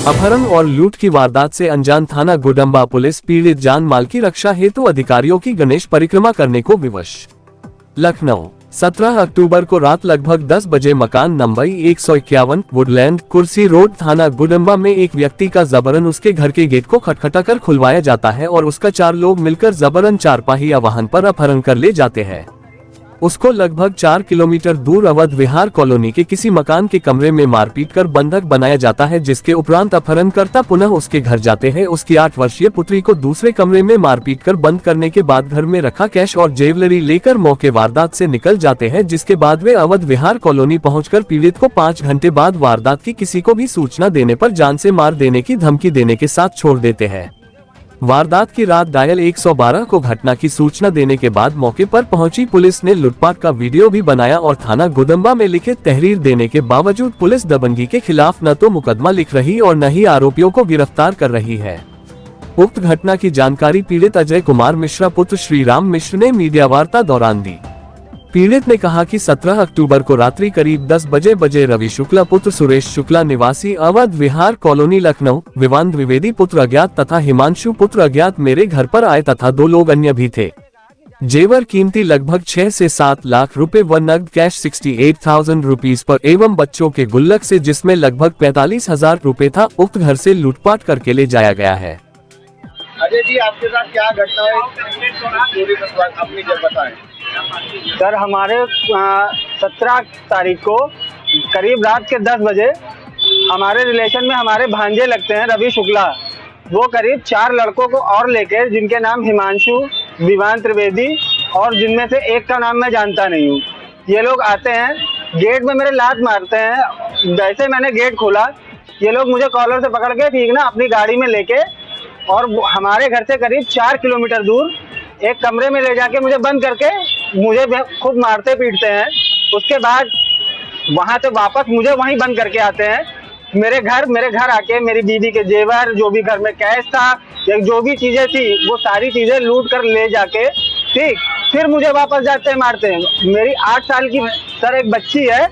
अपहरण और लूट की वारदात से अनजान थाना गुडम्बा पुलिस पीड़ित जान माल की रक्षा हेतु अधिकारियों की गणेश परिक्रमा करने को विवश। लखनऊ 17 अक्टूबर को रात लगभग 10 बजे मकान नंबर 151 वुडलैंड कुर्सी रोड थाना गुडम्बा में एक व्यक्ति का जबरन उसके घर के गेट को खटखटाकर खुलवाया जाता है और उसका 4 लोग मिलकर जबरन 4 पहिया वाहन पर अपहरण कर ले जाते हैं। उसको लगभग 4 किलोमीटर दूर अवध विहार कॉलोनी के किसी मकान के कमरे में मारपीट कर बंधक बनाया जाता है, जिसके उपरांत अपहरणकर्ता पुनः उसके घर जाते हैं। उसकी 8 वर्षीय पुत्री को दूसरे कमरे में मारपीट कर बंद करने के बाद घर में रखा कैश और ज्वेलरी लेकर मौके वारदात से निकल जाते हैं, जिसके बाद वे अवध विहार कॉलोनी पहुंचकर पीड़ित को 5 घंटे बाद वारदात की किसी को भी सूचना देने पर जान से मार देने की धमकी देने के साथ छोड़ देते हैं। वारदात की रात डायल 112 को घटना की सूचना देने के बाद मौके पर पहुंची पुलिस ने लूटपाट का वीडियो भी बनाया और थाना गुडम्बा में लिखित तहरीर देने के बावजूद पुलिस दबंगी के खिलाफ न तो मुकदमा लिख रही और न ही आरोपियों को गिरफ्तार कर रही है। उक्त घटना की जानकारी पीड़ित अजय कुमार मिश्रा पुत्र श्रीराम मिश्र ने मीडिया वार्ता दौरान दी। पीड़ित ने कहा कि 17 अक्टूबर को रात्रि करीब 10 बजे रवि शुक्ला पुत्र सुरेश शुक्ला निवासी अवध विहार कॉलोनी लखनऊ, विवान द्विवेदी पुत्र अज्ञात तथा हिमांशु पुत्र अज्ञात मेरे घर पर आए तथा 2 लोग अन्य भी थे। जेवर कीमती लगभग 6 से 7 लाख रुपए व नकद कैश 68,000 रुपीज पर एवं बच्चों के गुल्लक से जिसमें लगभग 45,000 रुपए था, उक्त घर से लूटपाट करके ले जाया गया है। अजय जी, आपके साथ क्या घटना है, अपनी जब बताएं। सर, हमारे 17 तारीख को करीब रात के 10 बजे हमारे रिलेशन में हमारे भांजे लगते हैं रवि शुक्ला। वो करीब 4 लड़कों को और लेकर, जिनके नाम हिमांशु, विवान त्रिवेदी और जिनमें से एक का नाम मैं जानता नहीं हूँ, ये लोग आते हैं, गेट में मेरे लात मारते हैं। जैसे मैंने गेट खोला, ये लोग मुझे कॉलर से पकड़ के ठीक ना अपनी गाड़ी में लेके और हमारे घर से करीब 4 किलोमीटर दूर एक कमरे में ले जाके मुझे बंद करके मुझे खूब मारते पीटते हैं। उसके बाद वहां से वापस मुझे वहीं बंद करके आते हैं मेरे घर आके मेरी बीवी के जेवर, जो भी घर में कैश था या जो भी चीजें थी, वो सारी चीजें लूट कर ले जाके ठीक फिर मुझे वापस जाते हैं, मारते हैं। मेरी 8 साल की सर एक बच्ची है,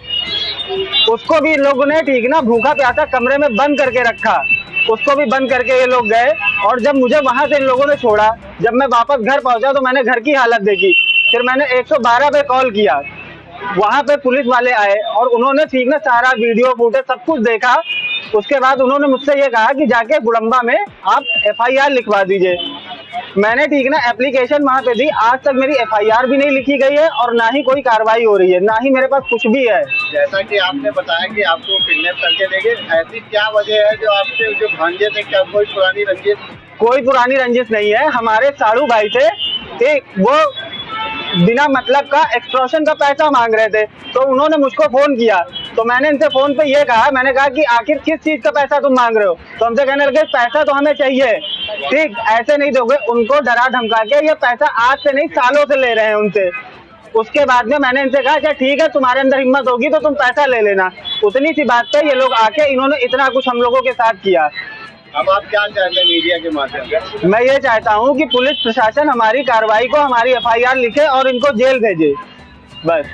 उसको भी लोगों ने ठीक ना भूखा प्यासा कमरे में बंद करके रखा, उसको भी बंद करके ये लोग गए। और जब मुझे वहां से इन लोगों ने छोड़ा, जब मैं वापस घर पहुंचा तो मैंने घर की हालत देखी। फिर मैंने 112 पे कॉल किया, वहां पे पुलिस वाले आए और उन्होंने ठीक ना सारा वीडियो फुटेज सब कुछ देखा। उसके बाद उन्होंने मुझसे ये कहा कि जाके गुडम्बा में आप FIR लिखवा दीजिए। मैंने ठीक ना एप्लीकेशन वहां पे दी, आज तक मेरी FIR भी नहीं लिखी गई है और ना ही कोई कार्रवाई हो रही है, ना ही मेरे पास कुछ भी है। जैसा कि आपने बताया कि आपको किडनैप करके ले गए, ऐसी क्या वजह है जो आपसे जो भांजे थे, क्या कोई पुरानी रंजिश? कोई पुरानी रंजिश नहीं है। हमारे साड़ू भाई थे, ठीक, वो बिना मतलब का एक्सटॉर्शन का पैसा मांग रहे थे, तो उन्होंने मुझको फोन किया। तो मैंने इनसे फोन पे ये कहा, मैंने कहा कि आखिर किस चीज का पैसा तुम मांग रहे हो? तो हमसे कहने लगे पैसा तो हमें चाहिए, ठीक, ऐसे नहीं दोगे। उनको डरा धमका के ये पैसा आज से नहीं सालों से ले रहे हैं उनसे। उसके बाद में मैंने इनसे कहा अच्छा ठीक है, तुम्हारे अंदर हिम्मत होगी तो तुम पैसा ले लेना। उतनी सी बात पे ये लोग आके इन्होंने इतना कुछ हम लोगों के साथ किया। अब आप क्या चाहते हैं मीडिया के माध्यम से? मैं ये चाहता हूँ कि पुलिस प्रशासन हमारी कार्रवाई को, हमारी FIR लिखे और इनको जेल भेजे, बस।